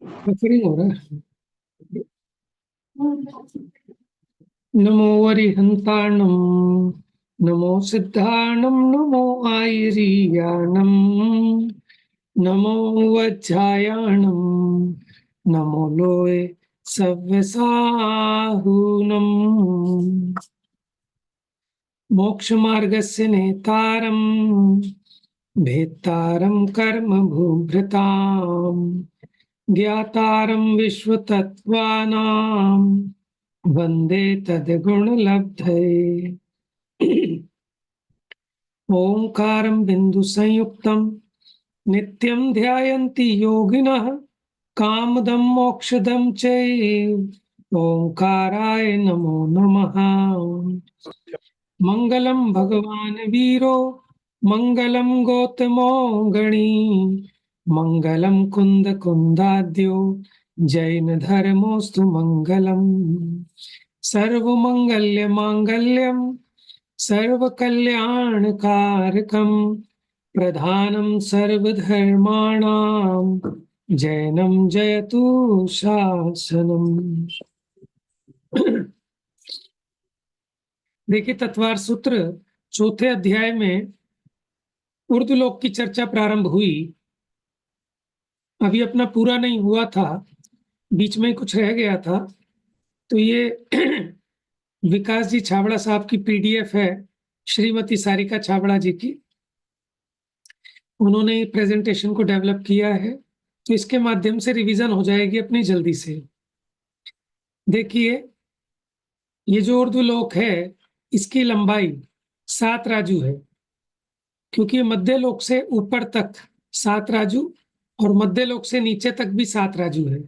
Buffering हो रहा है। नमो वरिहंताणं, नमो सिद्धाणं, नमो आयरीयाणं, नमो वज्रायाणं, नमो लोये सव्यसाहूनम्। मोक्षमार्गस्य नेतारं, भेत्तारं कर्म भूभृताम्, ज्ञातारं विश्वतत्त्वानां, वन्दे तद्गुणलब्धये। ओंकारं बिन्दुसंयुक्तं नित्यं ध्यायन्ति योगिनः, कामदं मोक्षदं चैव ओंकाराय नमो नमः। मंगलम भगवान वीरो, मंगलम गौतमो गणी, मंगलम कुंद कुंदाद्यो, जैन धर्मोस्तु मंगलम। सर्वमंगल्य मांगल्यम, सर्वकल्याणकारकम, प्रधानं सर्वधर्माणां, जैनं जयतु शासनम। देखिए, तत्वार सूत्र चौथे अध्याय में उर्दू लोक की चर्चा प्रारंभ हुई। अभी अपना पूरा नहीं हुआ था, बीच में कुछ रह गया था। तो ये विकास जी छाबड़ा साहब की पीडीएफ है, श्रीमती सारिका छाबड़ा जी की। उन्होंने प्रेजेंटेशन को डेवलप किया है, तो इसके माध्यम से रिवीजन हो जाएगी अपनी जल्दी से। देखिए, ये जो उर्दू लोक है, इसकी लंबाई 7 राजू है, क्योंकि मध्य लोक से ऊपर तक 7 राजू और मध्य लोक से नीचे तक भी 7 राजू है।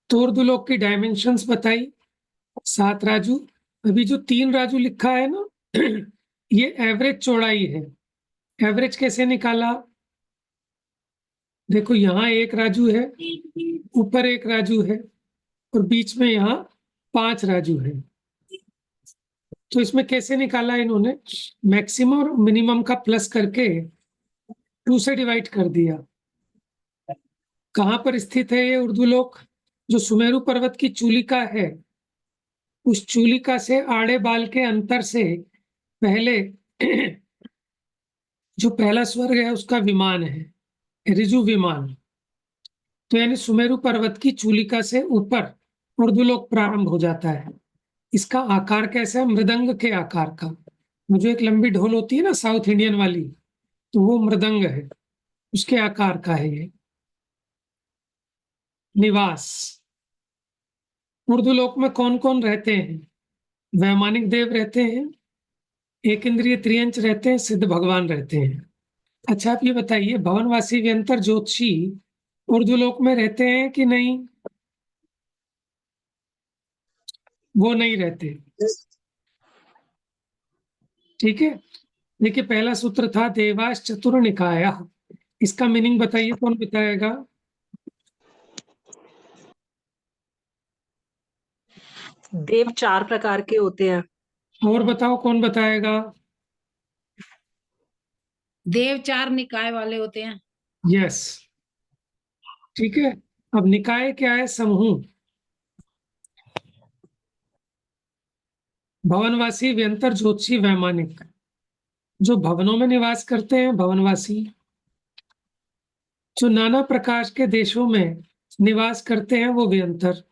तो उर्दू लोक की डायमेंशंस बताई 7 राजू। अभी जो 3 राजू लिखा है ना, ये एवरेज चौड़ाई है। एवरेज कैसे निकाला? देखो, यहाँ 1 राजू है, ऊपर 1 राजू है, और बीच में यहाँ 5 राजू है। तो इसमें कैसे निकाला इन्होंने? मैक्सिमम और मिनिमम का प्लस करके 2 से डिवाइड कर दिया। कहाँ पर स्थित है ये उर्दू लोक? जो सुमेरु पर्वत की चूलिका है, उस चूलिका से आड़े बाल के अंतर से पहले जो पहला स्वर्ग है उसका विमान है, ऋजु विमान। तो यानी सुमेरु पर्वत की चूलिका से ऊपर उर्दू लोक प्रारंभ हो जाता है। इसका आकार कैसा है? मृदंग के आकार का। जो एक लंबी ढोल होती है ना, साउथ इंडियन वाली, तो वो मृदंग है, उसके आकार का है ये। निवास, उर्दू लोक में कौन कौन रहते हैं? वैमानिक देव रहते हैं, एक इंद्रिय त्रियंच रहते हैं, सिद्ध भगवान रहते हैं। अच्छा, आप ये बताइए, भवनवासी व्यंतर ज्योतिषी उर्दू लोक में रहते हैं कि नहीं? वो नहीं रहते। ठीक है। देखिए, पहला सूत्र था देवास चतुर निकाया। इसका मीनिंग बताइए, कौन बताएगा? देव 4 प्रकार के होते हैं। और बताओ, कौन बताएगा? देव 4 निकाय वाले होते हैं। यस, ठीक है। अब निकाय क्या है? समूह। भवनवासी व्यंतर ज्योतिषी वैमानिक, जो भवनों में निवास करते हैं भवनवासी, जो नाना प्रकार के देशों में निवास करते हैं वो व्यंतर।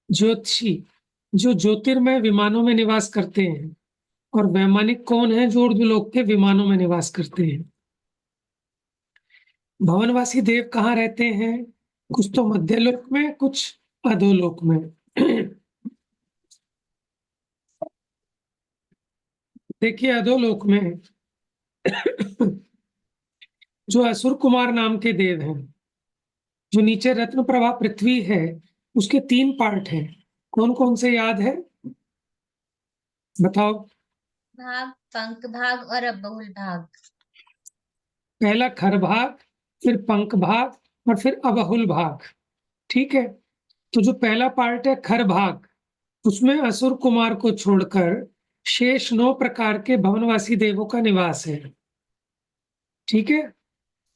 ज्योतिषी, जो ज्योतिर्मय विमानों में निवास करते हैं। और वैमानिक कौन है? जो उर्दू लोक के विमानों में निवास करते हैं। भवनवासी देव कहाँ रहते हैं? कुछ तो मध्य लोक में, कुछ अधोलोक में। देखिए, अधोलोक में जो असुर कुमार नाम के देव हैं, जो नीचे रत्न प्रभा पृथ्वी है, उसके 3 पार्ट हैं। कौन कौन से याद है? बताओ। भाग, पंख भाग और बहुल भाग। पहला खर भाग, फिर पंख भाग, और फिर अबहुल भाग। ठीक है। तो जो पहला पार्ट है खर भाग, उसमें असुर कुमार को छोड़कर शेष 9 प्रकार के भवनवासी देवों का निवास है। ठीक है।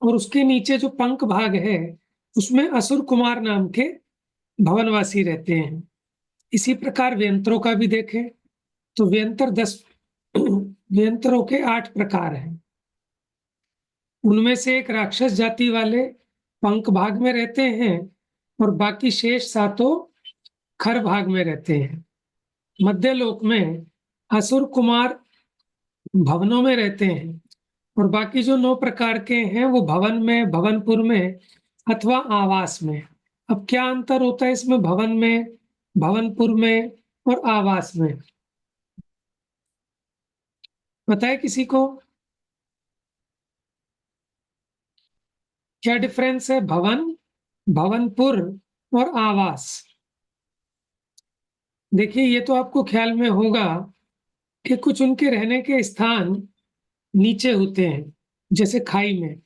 और उसके नीचे जो पंख भाग है, उसमें असुर कुमार नाम के भवनवासी रहते हैं। इसी प्रकार व्यंतरों का भी देखें तो व्यंतर 10 व्यंतरों के 8 प्रकार हैं। उनमें से एक राक्षस जाति वाले पंख भाग में रहते हैं और बाकी शेष 7 खर भाग में रहते हैं। मध्य लोक में असुर कुमार भवनों में रहते हैं और बाकी जो 9 प्रकार के हैं वो भवन में, भवनपुर में अथवा आवास में। अब क्या अंतर होता है इसमें भवन में, भवनपुर में और आवास में? बताए किसी को क्या डिफरेंस है भवन, भवनपुर और आवास? देखिए ये तो आपको ख्याल में होगा कि कुछ उनके रहने के स्थान नीचे होते हैं जैसे खाई में,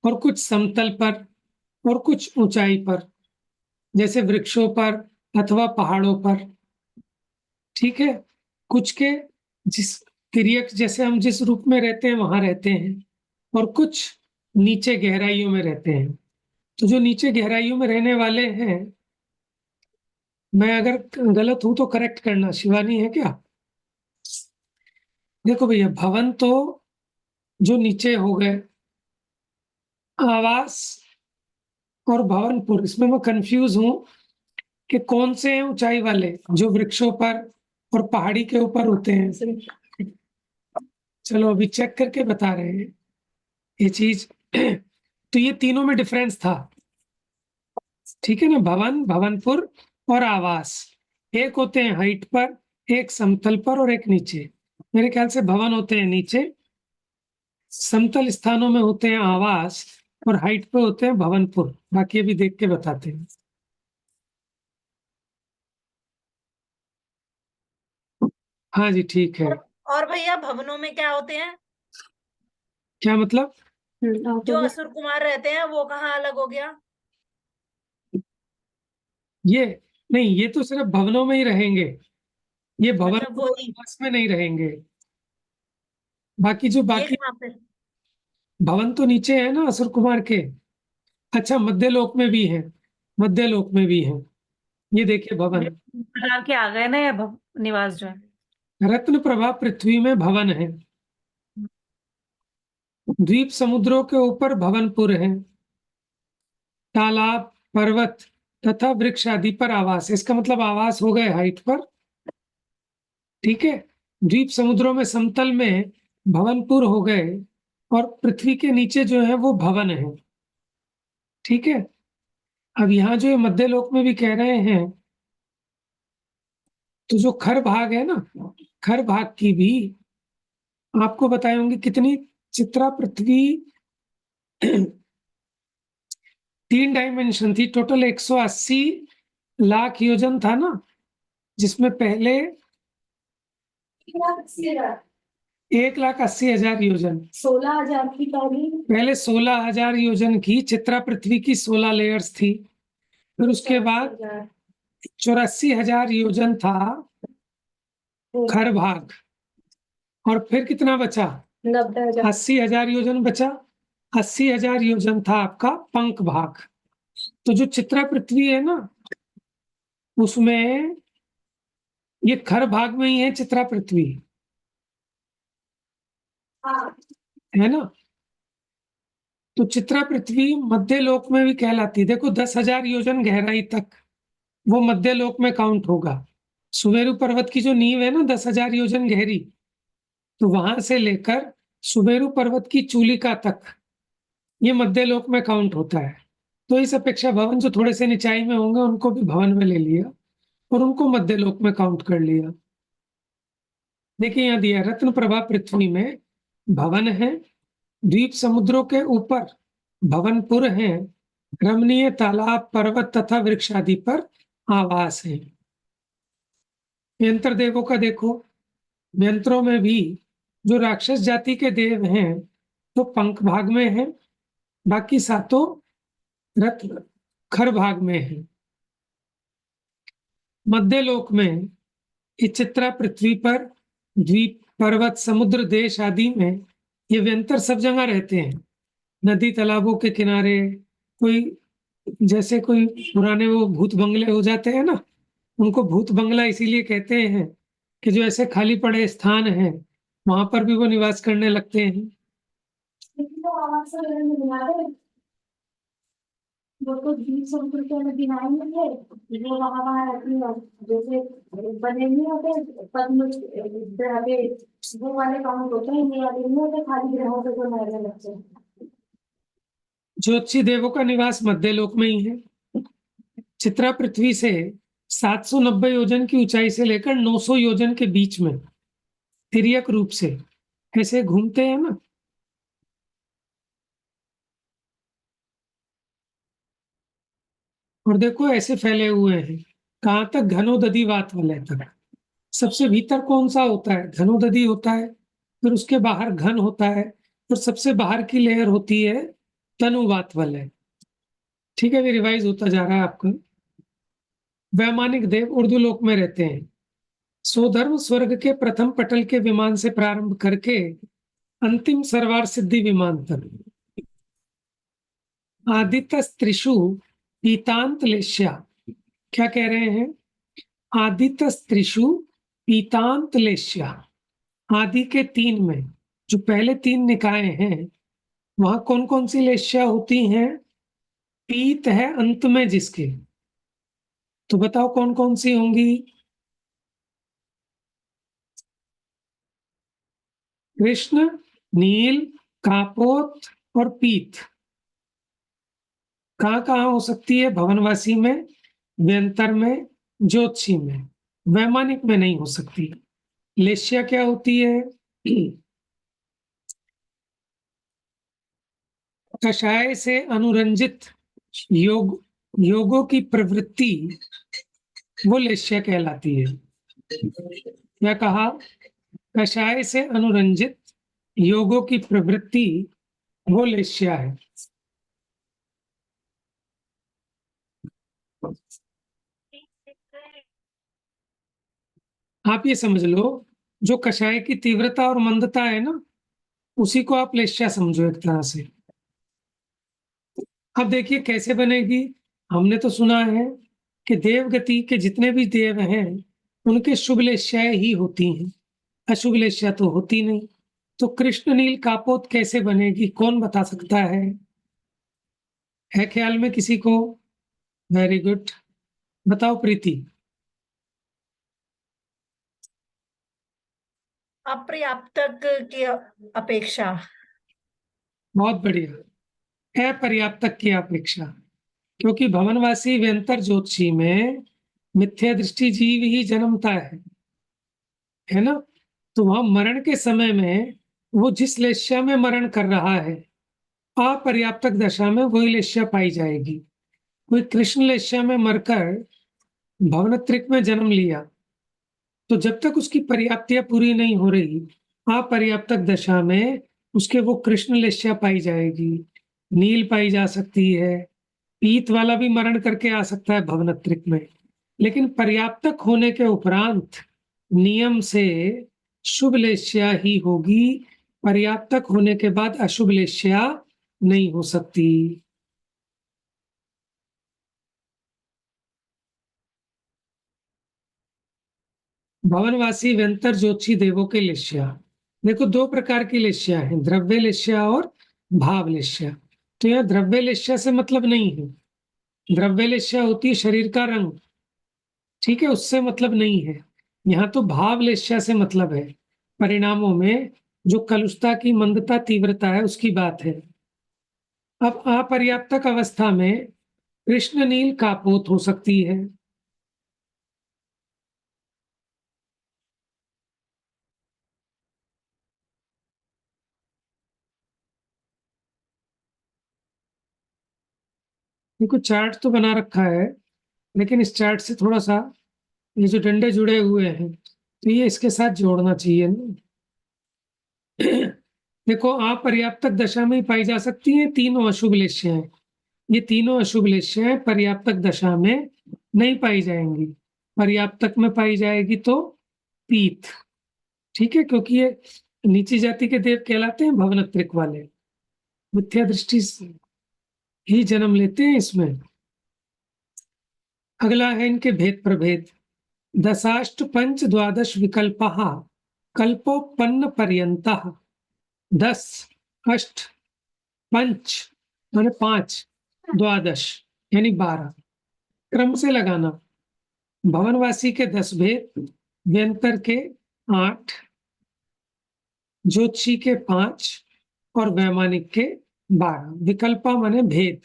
और कुछ समतल पर और कुछ ऊंचाई पर जैसे वृक्षों पर अथवा पहाड़ों पर। ठीक है, कुछ के जिस तिर्यक जैसे हम जिस रूप में रहते हैं वहां रहते हैं और कुछ नीचे गहराइयों में रहते हैं। तो जो नीचे गहराइयों में रहने वाले हैं, मैं अगर गलत हूं तो करेक्ट करना। शिवानी है क्या? देखो भैया, भवन तो जो नीचे हो गए, आवास और भवनपुर, इसमें मैं कंफ्यूज हूं कि कौन से हैं ऊंचाई वाले जो वृक्षों पर और पहाड़ी के ऊपर होते हैं। चलो अभी चेक करके बता रहे हैं ये चीज। तो ये तीनों में डिफरेंस था, ठीक है ना, भवन, भवनपुर और आवास। एक होते हैं हाइट पर, एक समतल पर और एक नीचे। मेरे ख्याल से भवन होते हैं नीचे, समतल स्थानों में होते हैं आवास और हाइट पे होते हैं भवनपुर। बाकी अभी देख के बताते हैं। हाँ जी ठीक है। और भैया भवनों में क्या होते हैं? क्या मतलब? जो असुर कुमार रहते हैं वो कहाँ अलग हो गया? ये नहीं, ये तो सिर्फ भवनों में ही रहेंगे, ये भवन अच्छा वही, आवास में नहीं रहेंगे। बाकी जो ये बाकी कहाँ पे? भवन तो नीचे है ना असुर कुमार के। अच्छा, मध्यलोक में भी है, मध्यलोक में भी है। ये देखिए भवन, प्रकार के आ गए ना ये निवास जो है। रत्न प्रभा पृथ्वी में भवन है, द्वीप समुद्रों के ऊपर भवनपुर है, तालाब, पर्वत तथा वृक्ष आदि पर आवास। इसका मतलब आवास हो गए हाइट पर, ठीक है। द्वीप समुद्रों में समतल में भवनपुर हो गए और पृथ्वी के नीचे जो है वो भवन है, ठीक है। अब यहाँ जो मध्यलोक में भी कह रहे हैं, तो जो खर भाग है ना, खर भाग की भी आपको बताए होंगे कितनी चित्रा पृथ्वी 3 डायमेंशन थी, टोटल 180 लाख योजन था ना, जिसमें पहले 1,80,000 योजन, 16,000 की पहले 16,000 योजन की चित्रा पृथ्वी की 16 लेयर्स थी। फिर उसके बाद 84,000 योजन था खर भाग, और फिर कितना बचा? 80,000 योजन बचा। 80,000 योजन था आपका पंख भाग। तो जो चित्रा पृथ्वी है ना, उसमें ये खर भाग में ही है चित्रा पृथ्वी, है ना। तो चित्रा पृथ्वी मध्य लोक में भी कहलाती। देखो 10,000 योजन गहराई तक वो मध्य लोक में काउंट होगा। सुमेरु पर्वत की जो नींव है ना 10,000 योजन गहरी, तो वहां से लेकर सुमेरु पर्वत की चूलिका तक ये मध्य लोक में काउंट होता है। तो इस अपेक्षा भवन जो थोड़े से निचाई में होंगे उनको भी भवन में ले लिया और उनको मध्य लोक में काउंट कर लिया। देखिए यहाँ दिया, रत्न प्रभा पृथ्वी में भवन है, द्वीप समुद्रों के ऊपर भवनपुर है, रमणीय तालाब, पर्वत तथा वृक्ष आदि पर आवास है। यंत्र देवों का देखो, यंत्रों में भी जो राक्षस जाति के देव हैं तो पंख भाग में है, बाकी 7 रत्न खर भाग में है। मध्यलोक में इस चित्रा पृथ्वी पर द्वीप, पर्वत, समुद्र, देश आदि में ये व्यंतर सब जगह रहते हैं। नदी तालाबों के किनारे, कोई जैसे कोई पुराने वो भूत बंगले हो जाते हैं ना, उनको भूत बंगला इसीलिए कहते हैं कि जो ऐसे खाली पड़े स्थान हैं वहां पर भी वो निवास करने लगते हैं। वो तो बीच समुद्र के में गिनाए नहीं थे, वो वहां रहती है, जैसे बने नहीं होते पद्म ग्रह पे, वो वाले काउंट होते हैं, ये वाले नहीं होते खाली ग्रहों पे जो रहने लगते हैं। ज्योतिषी देवों का निवास मध्यलोक में ही है। चित्रा पृथ्वी से 790 योजन की ऊंचाई से लेकर 900 योजन के बीच में तिर्यक रूप से ऐसे घूमते हैं ना। और देखो ऐसे फैले हुए हैं, कहाँ तक? घनोदधि वात वलय तक। सबसे भीतर कौन सा होता है? घनोदधि होता है, फिर उसके बाहर घन होता है, और सबसे बाहर की लेयर होती है तनुवात वलय। ठीक है, भी रिवाइज होता जा रहा है आपका। वैमानिक देव उर्दू लोक में रहते हैं। स्वधर्म स्वर्ग के प्रथम पटल के विमान से प्रारंभ करके अंतिम सरवार सिद्धि विमान तक। आदित्य त्रिशु पीतांत लेश्या, क्या कह रहे हैं? आदित्य त्रिशु पीतांत लेश्या, आदि के 3 में जो पहले 3 निकाय हैं वहां कौन कौन सी लेश्या होती हैं? पीत है अंत में जिसके, तो बताओ कौन कौन सी होंगी? कृष्ण, नील, कापोत और पीत। कहाँ कहाँ हो सकती है? भवनवासी में, व्यंतर में, ज्योतिषी में। वैमानिक में नहीं हो सकती। लेश्या क्या होती है? कषाय से अनुरंजित योगों की प्रवृत्ति, वो लेश्या कहलाती है। क्या कहा? कषाय से अनुरंजित योगों की प्रवृत्ति वो लेश्या है। आप ये समझ लो, जो कषाय की तीव्रता और मंदता है ना, उसी को आप लेश्या समझो एक तरह से। अब देखिए कैसे बनेगी। हमने तो सुना है कि देवगति के जितने भी देव हैं उनके शुभ लेश्याएं ही होती हैं, अशुभ लेश्या तो होती नहीं। तो कृष्ण नील कापोत कैसे बनेगी? कौन बता सकता है ख्याल में किसी को? वेरी गुड, बताओ प्रीति। अपर्याप्तक की अपेक्षा। बहुत बढ़िया, अपर्याप्तक की अपेक्षा, क्योंकि भवनवासी व्यंतर ज्योतिषी में मिथ्या दृष्टि जीव ही जन्मता है ना। तो वहां मरण के समय में वो जिस लेश्या में मरण कर रहा है, अपर्याप्तक दशा में वही लेश्या पाई जाएगी। कोई कृष्ण लेश्या में मरकर भवनत्रिक में जन्म लिया, तो जब तक उसकी पर्याप्तियां पूरी नहीं हो रही, अपर्याप्तक दशा में उसके वो कृष्ण लेश्या पाई जाएगी, नील पाई जा सकती है, पीत वाला भी मरण करके आ सकता है भवनत्रिक में। लेकिन पर्याप्तक होने के उपरांत नियम से शुभ लेश्या ही होगी, पर्याप्तक होने के बाद अशुभ लेश्या नहीं हो सकती। भवनवासी व्यंतर ज्योतिषी देवों के लेश्या, देखो 2 प्रकार की लेश्या है, द्रव्य लेश्या और भाव लेश्या। तो यह द्रव्य लेश्या से मतलब नहीं है। द्रव्य लेश्या होती है शरीर का रंग, ठीक है, उससे मतलब नहीं है। यहाँ तो भाव लेश्या से मतलब है, परिणामों में जो कलुषता की मंदता तीव्रता है उसकी बात है। अब अपर्याप्तक अवस्था में कृष्ण नील कापोत हो सकती है। देखो चार्ट तो बना रखा है, लेकिन इस चार्ट से थोड़ा सा ये जो डंडे जुड़े हुए हैं तो ये इसके साथ जोड़ना चाहिए ना। देखो अपर्याप्तक दशा में ही पाई जा सकती हैं तीनों अशुभ लेश्याएं। ये तीनों अशुभ लेश्याएं पर्याप्तक दशा में नहीं पाई जाएंगी, पर्याप्तक में पाई जाएगी तो पीत, ठीक है, क्योंकि ये नीची जाति के देव कहलाते हैं भवनत्रिक वाले, मिथ्या दृष्टि ही जन्म लेते हैं इसमें। अगला है इनके भेद प्रभेद। दशाष्ट पंच द्वादश विकल्पः कल्पोपन्न पर्यन्तः। 10 अष्ट पंच माने 5 द्वादश यानी 12 क्रम से लगाना। भवनवासी के 10 भेद, व्यंतर के 8, ज्योतिषी के 5 और वैमानिक के 12। विकल्पा माने भेद,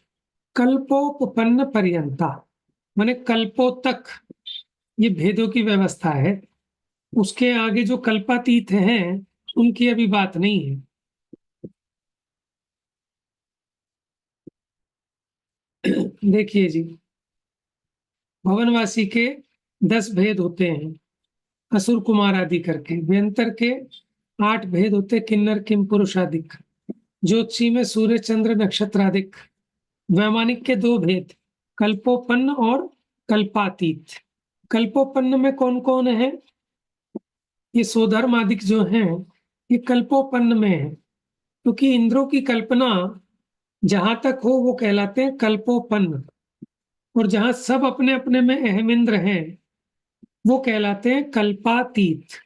कल्पोपन्न पर्यंता माने कल्पों तक ये भेदों की व्यवस्था है। उसके आगे जो कल्पातीत हैं उनकी अभी बात नहीं है। देखिए जी, भवनवासी के 10 भेद होते हैं असुर कुमार आदि करके। व्यंतर के 8 भेद होते किन्नर किम पुरुषादिक। ज्योतिषी में सूर्य चंद्र नक्षत्र आदिक। वैमानिक के 2 भेद, कल्पोपन्न और कल्पातीत। कल्पोपन्न में कौन कौन है? ये सोधर्म आदिक जो हैं ये कल्पोपन्न में है, क्योंकि इंद्रों की कल्पना जहां तक हो वो कहलाते हैं कल्पोपन्न, और जहां सब अपने अपने में अहम इंद्र हैं वो कहलाते हैं कल्पातीत।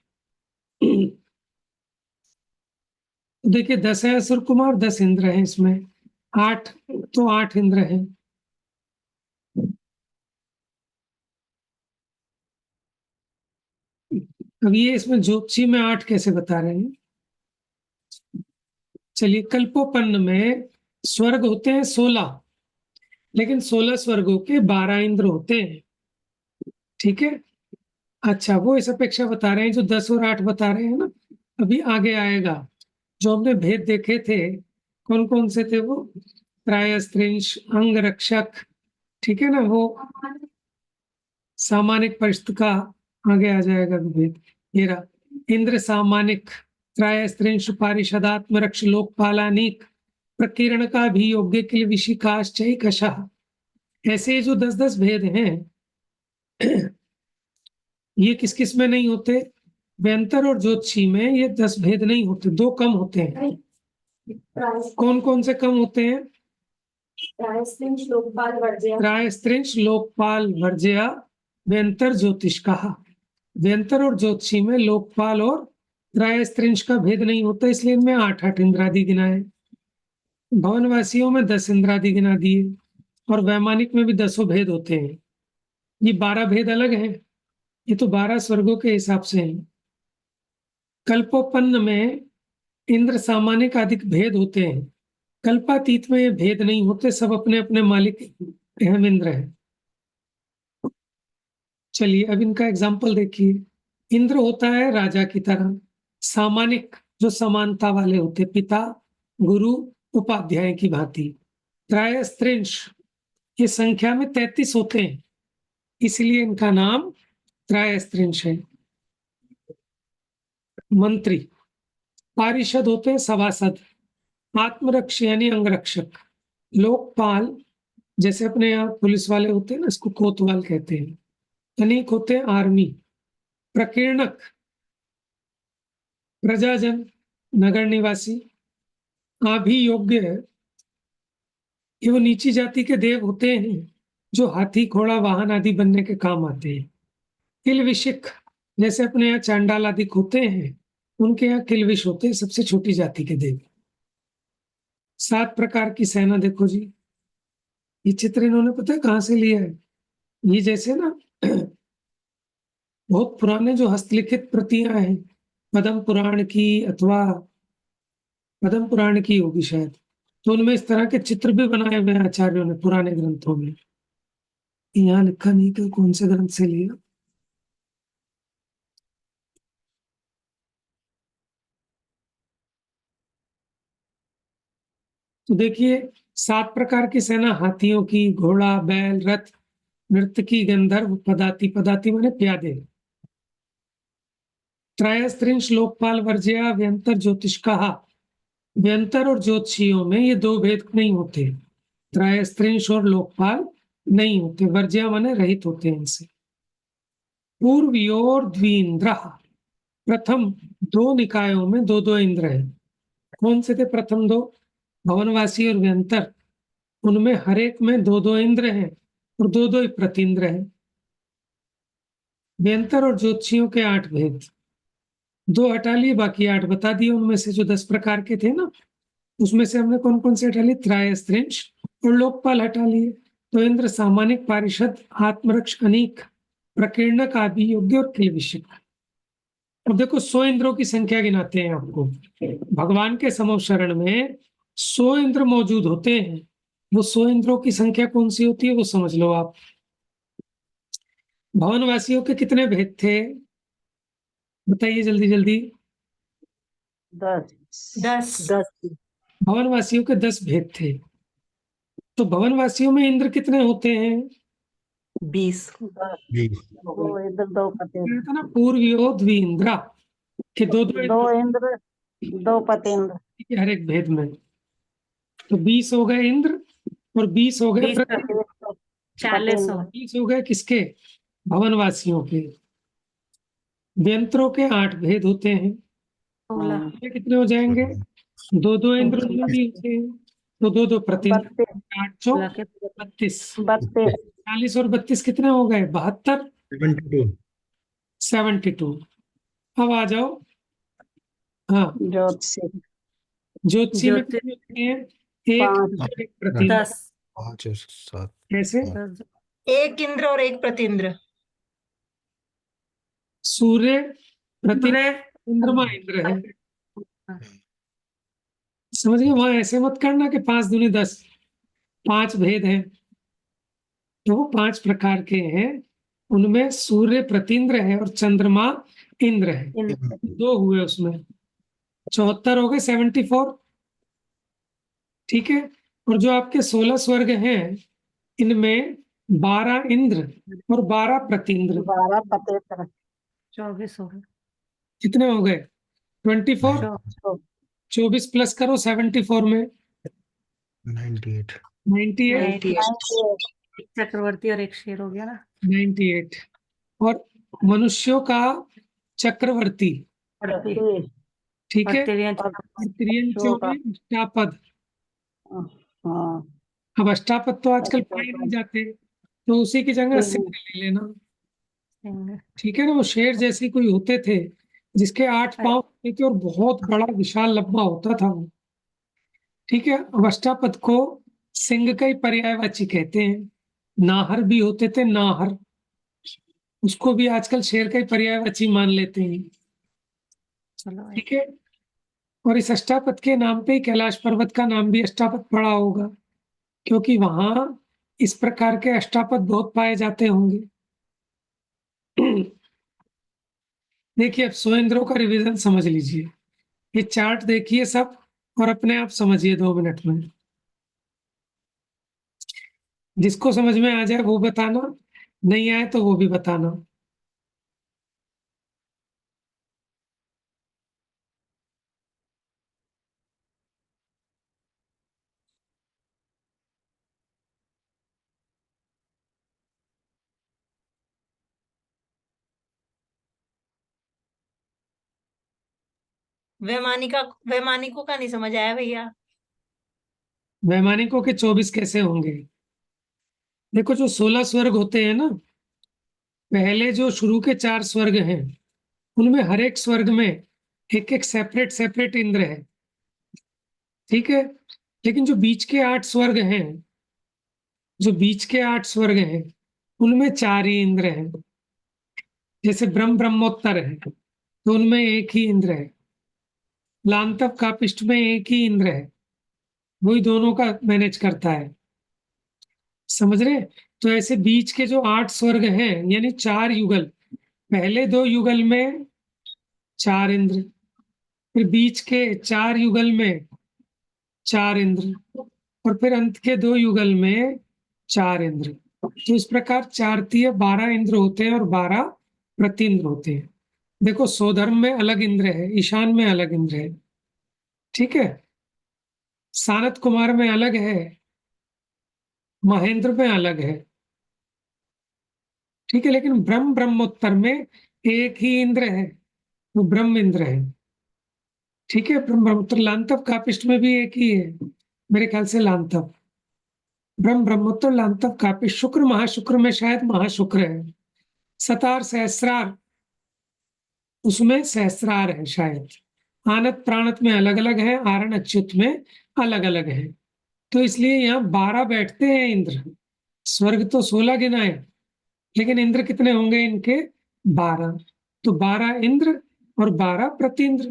देखिए 10 है असुर कुमार, 10 इंद्र हैं इसमें, 8 तो 8 इंद्र हैं। अब ये इसमें ज्योतिषी में 8 कैसे बता रहे हैं? चलिए, कल्पोपन्न में स्वर्ग होते हैं 16, लेकिन 16 स्वर्गों के 12 इंद्र होते हैं। ठीक है, अच्छा वो इस अपेक्षा बता रहे हैं जो 10 और 8 बता रहे हैं ना, अभी आगे आएगा। जो हमने भेद देखे थे कौन कौन से थे वो? त्रायस्त्रिंश, अंग रक्षक, ठीक है ना, वो सामानिक परिस्थिति का आगे आ जाएगा भेद। ये रहा इंद्र सामानिक, त्रायस्त्रिंश पारिषदात्म रक्ष लोकपालानिक, प्रकीर्ण का भी योग्य किल विशिकाश्चैकशः। ऐसे जो 10-10 भेद हैं ये किस किस में नहीं होते? व्यंतर और ज्योतिषी में ये 10 भेद नहीं होते, 2 कम होते हैं। कौन कौन से कम होते हैं? त्रायस्त्रिंश लोकपाल वर्ज्य, त्रायस्त्रिंश लोकपाल वर्ज्य व्यंतर ज्योतिष कहा। व्यंतर और ज्योतिषी में लोकपाल और त्रायस्त्रिंश का भेद नहीं होता, इसलिए इनमें 8-8 इंद्रादि गिनाए। भवनवासियों में 10 इंद्रादि गिना दिए, और वैमानिक में भी 10 भेद होते हैं। ये 12 भेद अलग हैं, ये तो 12 स्वर्गों के हिसाब से हैं। कल्पोपन्न में इंद्र सामानिक आदिक भेद होते हैं, कल्पातीत में ये भेद नहीं होते, सब अपने अपने मालिक अहम इंद्र हैं। चलिए अब इनका एग्जाम्पल देखिए। इंद्र होता है राजा की तरह, सामानिक जो समानता वाले होते, पिता गुरु उपाध्याय की भांति। त्रायस्त्रिंश ये संख्या में 33 होते हैं, इसलिए इनका नाम त्रायस्त्रिंश है। मंत्री पारिषद होते हैं सभासद, आत्मरक्ष यानी अंगरक्षक, लोकपाल जैसे अपने यहाँ पुलिस वाले होते हैं ना, इसको कोतवाल कहते हैं। अनेक होते हैं आर्मी, प्रकीर्णक प्रजाजन नगर निवासी, अभियोग्य ये वो नीची जाति के देव होते हैं जो हाथी घोड़ा वाहन आदि बनने के काम आते हैं। किलविशिक जैसे अपने यहाँ चांडाल आदि होते हैं, उनके यहाँ किलविश होते हैं सबसे छोटी जाति के देव। 7 प्रकार की सेना देखो जी, ये चित्र इन्होंने पता है कहाँ से लिया है? ये जैसे ना बहुत पुराने जो हस्तलिखित प्रतियां हैं, पद्म पुराण की अथवा पद्म पुराण की होगी शायद, तो उनमें इस तरह के चित्र भी बनाए हुए हैं आचार्यों ने पुराने ग्रंथों में। यहाँ लिखा नहीं कि कौन से ग्रंथ से लिया। तो देखिए 7 प्रकार की सेना, हाथियों की, घोड़ा, बैल, रथ, नर्तकी, गंधर्व, पदाती, पदाती माने प्यादे। त्रयस्त्रिंश लोकपाल वर्ज्य व्यंतर ज्योतिष कहा। व्यंतर और ज्योतिषियों में ये 2 भेद नहीं होते, त्रयस्त्रिंश और लोकपाल नहीं होते, वर्ज्य माने रहित होते हैं इनसे। पूर्वयोर द्विन्द्र, प्रथम 2 निकायों में 2-2 इंद्र हैं। कौन से थे प्रथम 2? भवनवासी और व्यंतर, उनमें हर एक में 2-2 इंद्र हैं और 2-2 प्रतीन्द्र हैं। व्यंतर और ज्योतिषियों के 8 भेद, 2 हटा लिए, बाकी 8 बता दिए। उनमें से जो 10 प्रकार के थे ना, उसमें से हमने कौन कौन से हटा लिए? त्रायस्त्रिंश और लोकपाल हटा लिए। तो इंद्र, सामानिक, पारिषद, आत्मरक्ष, अनीक, प्रकीर्णक, आदि योग्य और किलविषक। अब देखो 100 इंद्रों की संख्या गिनाते हैं आपको। भगवान के समूह शरण में 100 इंद्र मौजूद होते हैं। वो 100 इंद्रों की संख्या कौन सी होती है वो समझ लो आप। भवनवासियों के कितने भेद थे बताइए जल्दी जल्दी। 10 भवनवासियों के 10 भेद थे। तो भवनवासियों में इंद्र कितने होते हैं? 20। इधर 2 पति, कहता ना पूर्वियो द्विइंद्रा, कि दो 2 इंद्र, 2 पतेंद्र। इंद्र हर एक भेद में। तो 20 हो गए इंद्र और 20 हो गए 40 हो। 20 हो गए किसके? भवनवासियों के। व्यंत्रों के 8 भेद होते हैं। 16। ये कितने हो जाएंगे? 2 इंद्र उनमें भी होते हैं, तो 2 प्रतिनिधि, 8 चौक 32। 32 40 और 32 कितने हो गए? 72। 72। अब आ जाओ। हाँ, ज्योतिषी ज्योतिषी में कितने होते हैं? एक प्रतिनिधि। 10। 5 और 7। कैसे? एक इंद्र और एक प्रतिंद्र। सूर्य प्रतिनिधि, चंद्रमा इंद्र है। समझ गए? वहां ऐसे मत करना कि 5 दूनी 10, 5 भेद हैं। तो वो 5 प्रकार के हैं। उनमें सूर्य प्रतिंद्र है और चंद्रमा इंद्र है। 2 हुए उसमें, 74 हो गए, 74। ठीक है। और जो आपके 16 स्वर्ग हैं, इनमें 12 इंद्र और 12 प्रतिंद्र। 12 पतेंद्र। 24 हो गए। कितने हो गए? 24। 24 प्लस करो 74 में 98। 98। एक चक्रवर्ती और एक शेर हो गया ना। 98। और मनुष्यों का चक्रवर्ती, ठीक है। और त्रियंचों में अष्टापद। हाँ, अब अष्टापद तो आजकल पाए नहीं जाते, तो उसी की जगह सिंह ले लेना। ठीक है ना। वो शेर जैसे कोई होते थे जिसके 8 पांव होते थे और बहुत बड़ा विशाल लंबा होता था वो। ठीक है। अब अष्टापद को सिंह का ही पर्यायवाची कहते हैं। नाहर भी होते थे, नाहर, उसको भी आजकल शेर का ही पर्यायवाची मान लेते हैं। ठीक है। और इस अष्टापद के नाम पे ही कैलाश पर्वत का नाम भी अष्टापद पड़ा होगा, क्योंकि वहां इस प्रकार के अष्टापद बहुत पाए जाते होंगे। देखिए, अब 100 इंद्रों का रिवीजन समझ लीजिए। ये चार्ट देखिए सब और अपने आप समझिए 2 मिनट में। जिसको समझ में आ जाए वो बताना, नहीं आए तो वो भी बताना। वैमानिकों का नहीं समझ आया भैया। वैमानिकों के 24 कैसे होंगे? देखो, जो 16 स्वर्ग होते हैं ना, पहले जो शुरू के 4 स्वर्ग हैं, उनमें हर एक स्वर्ग में एक एक सेपरेट सेपरेट इंद्र है। ठीक है। लेकिन जो बीच के 8 स्वर्ग हैं, जो बीच के 8 स्वर्ग हैं, उनमें 4 ही इंद्र हैं। जैसे ब्रह्मोत्तर है तो उनमें एक ही इंद्र है। लांतव कापिष्ट में एक ही इंद्र है, वही दोनों का मैनेज करता है। समझ रहे? तो ऐसे बीच के जो 8 स्वर्ग हैं, यानी 4 युगल, पहले 2 युगल में 4 इंद्र, फिर बीच के 4 युगल में 4 इंद्र, और फिर अंत के 2 युगल में 4 इंद्र। तो इस प्रकार 4 12 इंद्र होते हैं और 12 प्रतींद्र होते हैं। देखो, सौधर्म में अलग इंद्र है, ईशान में अलग इंद्र है। ठीक है। सानत कुमार में अलग है, महेंद्र में अलग है। ठीक है। लेकिन ब्रह्मोत्तर में एक ही इंद्र है, वो ब्रह्म इंद्र है। ठीक है। ब्रह्मोत्तर लांतव कापिष्ट में भी एक ही है, मेरे ख्याल से लांतव। ब्रह्मोत्तर, लांतव, कापिष्ट, शुक्र महाशुक्र में शायद महाशुक्र है। सतार सहस्रार, उसमें सहस्रार है शायद। आनत प्राणत में अलग अलग है, आरण अच्युत में अलग अलग है। तो इसलिए यहाँ 12 बैठते हैं इंद्र। स्वर्ग तो 16 गिना है, लेकिन इंद्र कितने होंगे इनके? 12। तो 12 इंद्र और 12 प्रतींद्र,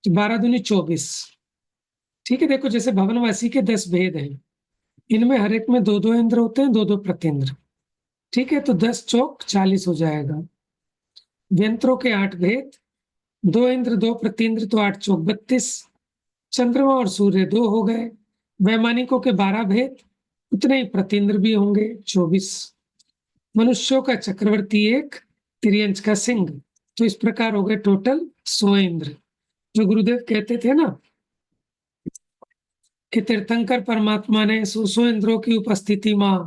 तो 12 दूनी 24। ठीक है, देखो जैसे भवनवासी के 10 भेद हैं, इनमें हर एक में 2-2 इंद्र होते हैं, 2-2 प्रतींद्र। ठीक है, तो 10 चौक 40 हो जाएगा। व्यंत्रों के 8 भेद, 2 इंद्र 2 प्रतींद्र, तो 8 चौक 32। चंद्रमा और सूर्य 2 हो गए। वैमानिकों के 12 भेद, उतने ही प्रतींद्र भी होंगे, 24। मनुष्यों का चक्रवर्ती 1, तिर्यंच का सिंह। तो इस प्रकार हो गए टोटल 100 इंद्र। जो गुरुदेव कहते थे ना कि तीर्थंकर परमात्मा ने 100 इंद्रों की उपस्थिति मां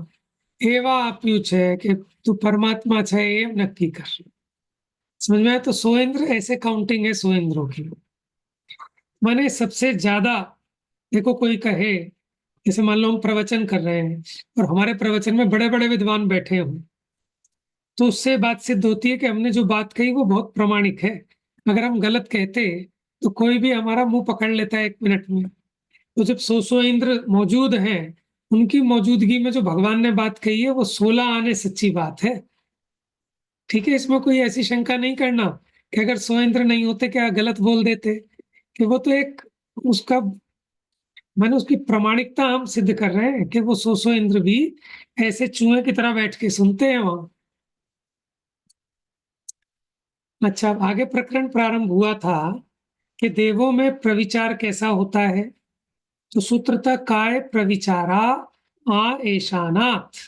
एवा आप्यूछ है कि तू परमात्मा छे ये नक्की कर। समझ में आया? तो 100 इंद्र ऐसे काउंटिंग है 100 इंद्रों की। माने सबसे ज्यादा, देखो कोई कहे, जैसे मान लो हम प्रवचन कर रहे हैं और हमारे प्रवचन में बड़े बड़े विद्वान बैठे हों, तो उससे बात सिद्ध होती है कि हमने जो बात कही वो बहुत प्रामाणिक है। अगर हम गलत कहते तो कोई भी हमारा मुंह पकड़ लेता है 1 मिनट में। तो जब 100 इंद्र मौजूद हैं, उनकी मौजूदगी में जो भगवान ने बात कही है वो 16 आने सच्ची बात है। ठीक है, इसमें कोई ऐसी शंका नहीं करना कि अगर 100 इंद्र नहीं होते क्या गलत बोल देते, कि वो तो एक उसका मैंने उसकी प्रामाणिकता हम सिद्ध कर रहे हैं कि वो 100 इंद्र भी ऐसे चूहे की तरह बैठ के सुनते हैं वहां। अच्छा, आगे प्रकरण प्रारंभ हुआ था कि देवों में प्रविचार कैसा होता है। तो सूत्र था काय प्रविचारा आ ऐशानाथ।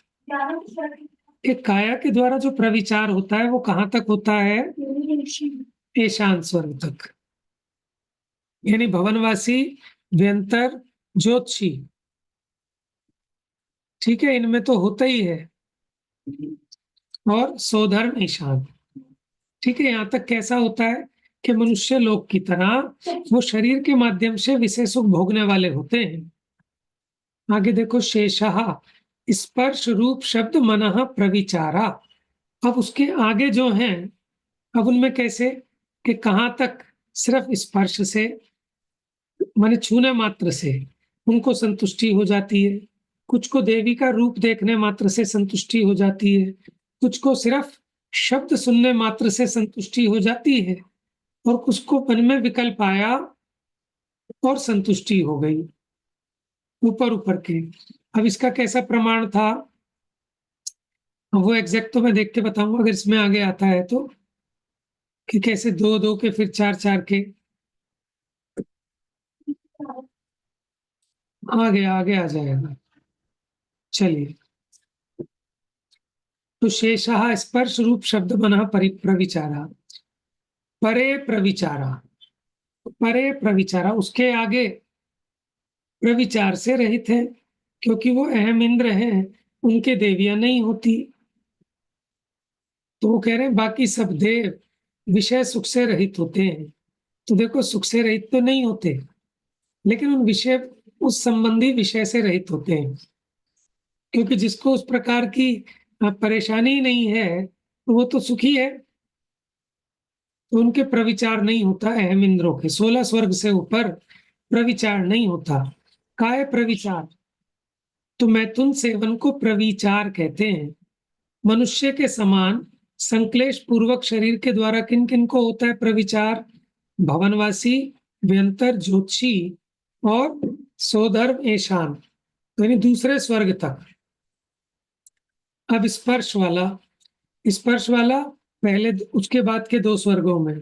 एक काया के द्वारा जो प्रविचार होता है वो कहाँ तक होता है? ऐशान स्वर्ग तक, यानी भवनवासी, व्यंतर, ज्योतिषी। ठीक है, इनमें तो होता ही है, और सोधर्म ईशान। ठीक है, यहाँ तक कैसा होता है कि मनुष्य लोक की तरह वो शरीर के माध्यम से विषय सुख भोगने वाले होते हैं। आगे देखो, शेषः स्पर्श रूप शब्द मनः प्रविचारा। अब उसके आगे जो हैं, अब उनमें कैसे कि कहाँ तक सिर्फ स्पर्श से, माने छूने मात्र से उनको संतुष्टि हो जाती है। कुछ को देवी का रूप देखने मात्र से संतुष्टि हो जाती है, कुछ को सिर्फ शब्द सुनने मात्र से संतुष्टि हो जाती है, और कुछ को मन में विकल्प आया और संतुष्टि हो गई ऊपर ऊपर के। अब इसका कैसा प्रमाण था वो एग्जैक्ट तो मैं देख के बताऊंगा, अगर इसमें आगे आता है तो, कि कैसे 2-2 के फिर 4-4 के। आगे आ जाएगा। चलिए, तो शेषः स्पर्श रूप शब्द मनः प्रविचारा, परे प्रविचारा। परे प्रविचारा, उसके आगे प्रविचार से रहित है, क्योंकि वो अहम इंद्र हैं, उनके देवियां नहीं होती। तो वो कह रहे हैं बाकी सब देव विषय सुख से रहित होते हैं। तो देखो, सुख से रहित तो नहीं होते, लेकिन उन विषय, उस संबंधी विषय से रहित होते हैं, क्योंकि जिसको उस प्रकार की परेशानी नहीं है तो वो तो सुखी है। तो उनके प्रविचार नहीं होता, अहम इंद्रों के 16 स्वर्ग से ऊपर प्रविचार नहीं होता। काय प्रविचार, तो मैथुन सेवन को प्रविचार कहते हैं। मनुष्य के समान संक्लेश पूर्वक शरीर के द्वारा किन किन को होता है प्रविचार? भवनवासी, व्यंतर, ज्योतिषी और सोधर्म ऐशान, तो यानी दूसरे स्वर्ग तक। अब स्पर्श वाला पहले, उसके बाद के 2 स्वर्गों में,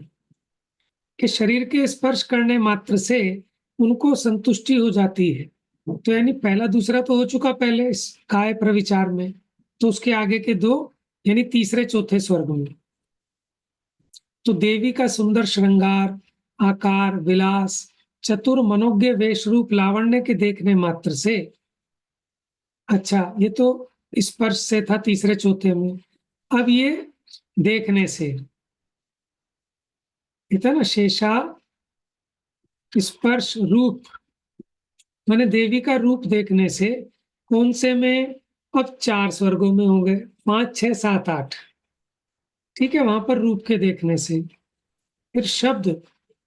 कि शरीर के स्पर्श करने मात्र से उनको संतुष्टि हो जाती है। तो यानी पहला दूसरा तो हो चुका पहले इस काय प्रविचार में, तो उसके आगे के 2 यानी तीसरे चौथे स्वर्ग में। तो देवी का सुंदर श्रृंगार, आकार, विलास, चतुर मनोज्ञ वेश रूप लावण्य के देखने मात्र से, अच्छा ये तो स्पर्श से था तीसरे चौथे में, अब ये देखने से, इतना ना शेषा स्पर्श रूप, मैंने देवी का रूप देखने से, कौन से में? अब 4 स्वर्गों में हो गए, 5, 6, 7, 8। ठीक है, वहां पर रूप के देखने से। फिर शब्द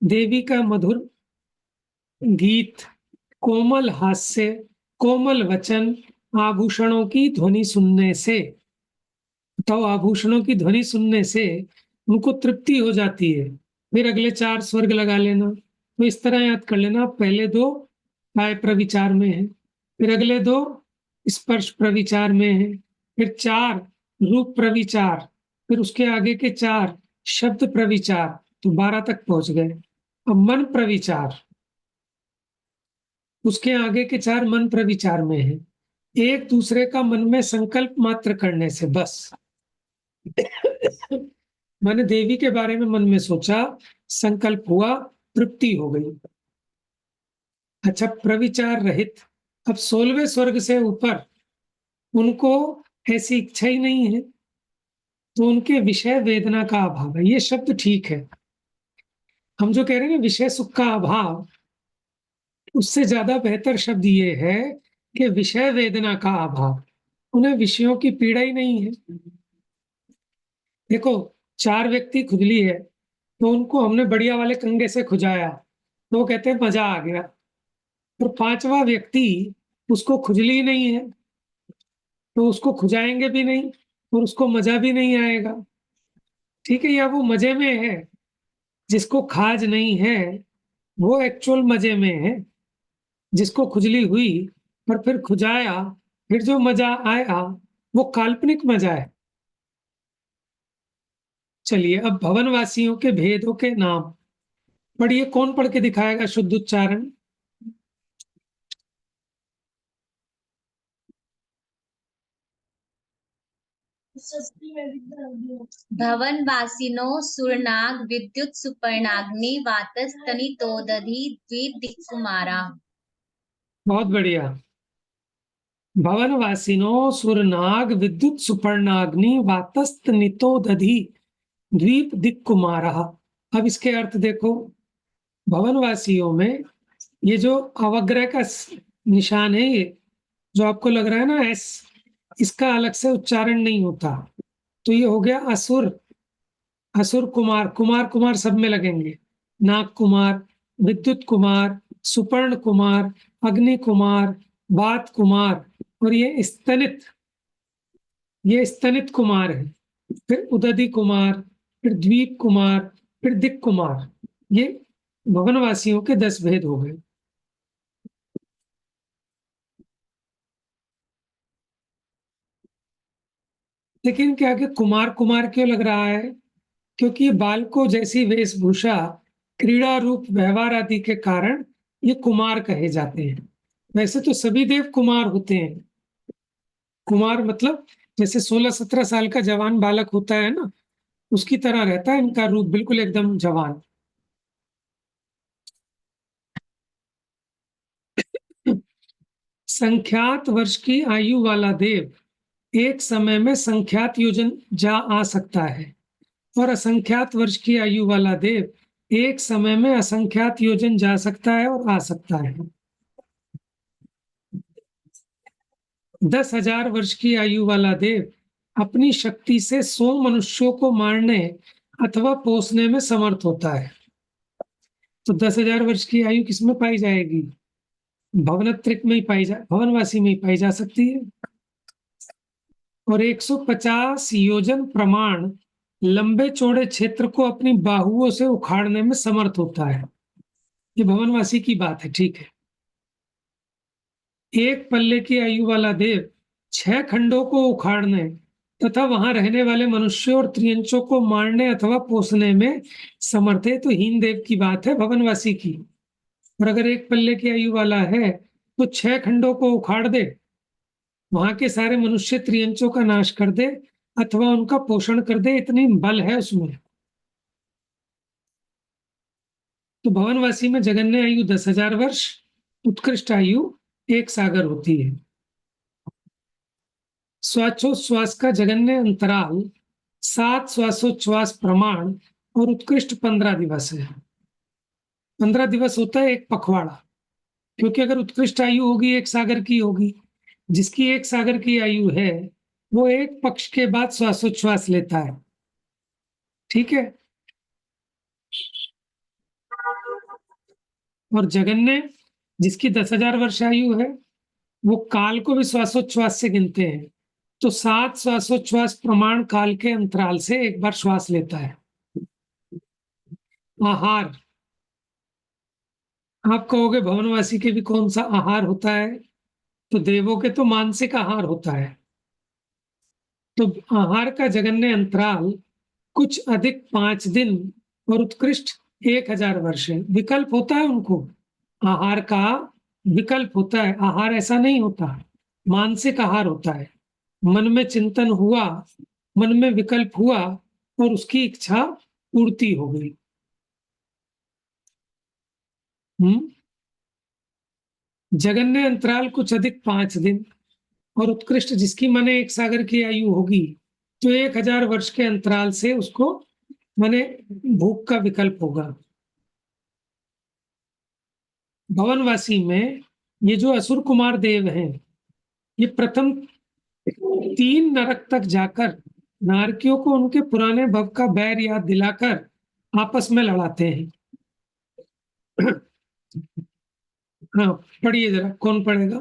देवी का मधुर गीत, कोमल हास्य, कोमल वचन, आभूषणों की ध्वनि सुनने से। तो आभूषणों की ध्वनि सुनने से उनको तृप्ति हो जाती है। फिर अगले 4 स्वर्ग लगा लेना। तो इस तरह याद कर लेना, पहले 2 काय प्रविचार में है, फिर अगले 2 स्पर्श प्रविचार में है, फिर 4 रूप प्रविचार, फिर उसके आगे के 4 शब्द प्रविचार, तो 12 तक पहुंच गए। अब मन प्रविचार, उसके आगे के 4 मन प्रविचार में है। एक दूसरे का मन में संकल्प मात्र करने से बस मैंने देवी के बारे में मन में सोचा, संकल्प हुआ, तृप्ति हो गई। अच्छा, प्रविचार रहित, अब 16वें स्वर्ग से ऊपर उनको ऐसी इच्छा ही नहीं है, तो उनके विषय वेदना का अभाव है। ये शब्द ठीक है। हम जो कह रहे हैं ना विषय सुख का अभाव, उससे ज्यादा बेहतर शब्द ये है कि विषय वेदना का अभाव। उन्हें विषयों की पीड़ा ही नहीं है। देखो, 4 व्यक्ति खुजली है, तो उनको हमने बढ़िया वाले कंघे से खुजाया, तो वो कहते हैं मजा आ गया। और 5वां व्यक्ति, उसको खुजली नहीं है, तो उसको खुजाएंगे भी नहीं और उसको मजा भी नहीं आएगा। ठीक है, या वो मजे में है, जिसको खाज नहीं है वो एक्चुअल मजे में है। जिसको खुजली हुई और फिर खुजाया, फिर जो मजा आया वो काल्पनिक मजा है। चलिए, अब भवनवासियों के भेदों के नाम पढ़िए। कौन पढ़ के दिखाएगा शुद्ध उच्चारण? भवनवासिनो सुरनाग विद्युत सुपर्णाग्नि वातस्तनितोदधि द्वीप दिक्कुमारा। बहुत बढ़िया। भवनवासिनो सुरनाग विद्युत सुपर्णाग्नि वातस्त नितोदधि द्वीप दिक्कुमारः। अब इसके अर्थ देखो। भवनवासियों में ये जो अवग्रह का निशान है, ये जो आपको लग रहा है ना एस, इसका अलग से उच्चारण नहीं होता। तो ये हो गया असुर। असुर कुमार, कुमार कुमार सब में लगेंगे। नाग कुमार, विद्युत कुमार, सुपर्ण कुमार, अग्नि कुमार, वात कुमार, और ये स्तनित कुमार है। फिर उदधि कुमार, फिर द्वीप कुमार, फिर दिक् कुमार। ये भवनवासियों के 10 भेद हो गए। लेकिन क्या कि कुमार कुमार क्यों लग रहा है? क्योंकि बालकों जैसी वेशभूषा, क्रीड़ा रूप व्यवहार आदि के कारण ये कुमार कहे जाते हैं। वैसे तो सभी देव कुमार होते हैं। कुमार मतलब जैसे 16-17 साल का जवान बालक होता है ना, उसकी तरह रहता है इनका रूप, बिल्कुल एकदम जवान। संख्यात वर्ष की आयु वाला देव एक समय में संख्यात योजन जा आ सकता है, और असंख्यात वर्ष की आयु वाला देव एक समय में असंख्यात योजन जा सकता है और आ सकता है। 10,000 वर्ष की आयु वाला देव अपनी शक्ति से 100 मनुष्यों को मारने अथवा पोसने में समर्थ होता है। तो 10,000 वर्ष की आयु किसमें पाई जाएगी? भवनत्रिक में ही भवनवासी में ही पाई जा सकती है। और 150 योजन प्रमाण लंबे चौड़े क्षेत्र को अपनी बाहुओं से उखाड़ने में समर्थ होता है। ये भवनवासी की बात है, ठीक है। एक पल्ले की आयु वाला देव 6 खंडों को उखाड़ने तथा वहां रहने वाले मनुष्यों और त्रियंचों को मारने अथवा पोसने में समर्थ है। तो हीन देव की बात है, भवनवासी की। और अगर एक पल्ले की आयु वाला है तो 6 खंडों को उखाड़ दे, वहां के सारे मनुष्य त्रियंचों का नाश कर दे अथवा उनका पोषण कर दे, इतनी बल है उसमें। तो भवनवासी में जगन्य आयु 10,000 वर्ष, उत्कृष्ट आयु 1 सागर होती है। श्वासोच्छ्वास का जगन्य अंतराल 7 श्वासोच्छ्वास प्रमाण और उत्कृष्ट 15 दिवस है। 15 दिवस होता है एक पखवाड़ा, क्योंकि अगर उत्कृष्ट आयु होगी 1 सागर की होगी। जिसकी 1 सागर की आयु है वो एक पक्ष के बाद श्वासोच्छ्वास लेता है। ठीक है। और जगन्य जिसकी 10,000 वर्ष आयु है, वो काल को भी श्वासोच्छ्वास से गिनते हैं। तो 7 श्वासोच्छ्वास प्रमाण काल के अंतराल से एक बार श्वास लेता है। आहार, आप कहोगे भवनवासी के भी कौन सा आहार होता है? तो देवों के तो मानसिक आहार होता है। तो आहार का जगन्य अंतराल कुछ अधिक 5 दिन और उत्कृष्ट 1000 वर्ष है। विकल्प होता है उनको, आहार का विकल्प होता है। आहार ऐसा नहीं होता, मानसिक आहार होता है। मन में चिंतन हुआ, मन में विकल्प हुआ और उसकी इच्छा पूर्ति हो गई। जगन्य अंतराल कुछ अधिक 5 दिन और उत्कृष्ट जिसकी माने 1 सागर की आयु होगी, तो 1000 वर्ष के अंतराल से उसको माने भूख का विकल्प होगा। भवनवासी में ये जो असुर कुमार देव हैं, ये प्रथम 3 नरक तक जाकर नारकियों को उनके पुराने भव का बैर याद दिलाकर आपस में लड़ाते हैं। हाँ, पढ़िए जरा, कौन पढ़ेगा?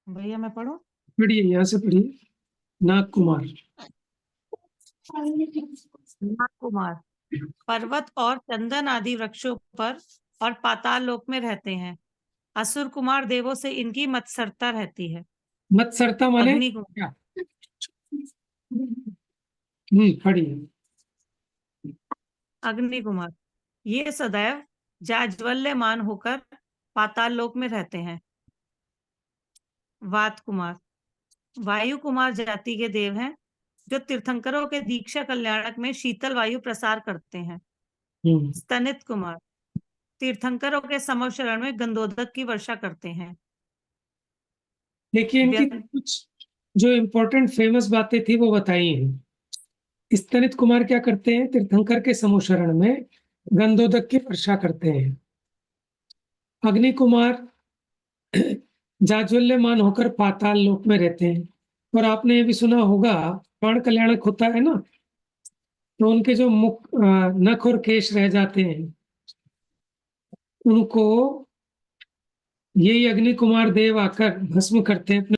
भैया मैं पढ़ूं? पढ़िए, यहाँ से पढ़िए। नाग कुमार। नाग कुमार पर्वत और चंदन आदि वृक्षों पर और पाताल लोक में रहते हैं। असुर कुमार देवों से इनकी मत्सरता रहती है। मत्सरता माने अग्नि क्या? पढ़िए। अग्नि कुमार ये सदैव जाज्वल्यमान होकर पाताल लोक में रहते हैं। वात कुमार वायु कुमार जाति के देव हैं, जो तीर्थंकरों के दीक्षा कल्याणक में शीतल वायु प्रसार करते हैं। स्तनित कुमार तीर्थंकरों के समव शरण में गंधोदक की वर्षा करते हैं। देखिए, इनकी व्यं- कुछ जो इम्पोर्टेंट फेमस बातें थी वो बताई हैं। स्तनित कुमार क्या करते हैं? तीर्थंकर के समोशरण में गंधोदक की वर्षा करते हैं। अग्नि कुमार जाज्वल्यमान होकर पाताल लोक में रहते हैं। और आपने ये भी सुना होगा, प्राण कल्याणक होता है ना, तो उनके जो मुख नख और केश रह जाते हैं, उनको यही अग्नि कुमार देव आकर भस्म करते हैं।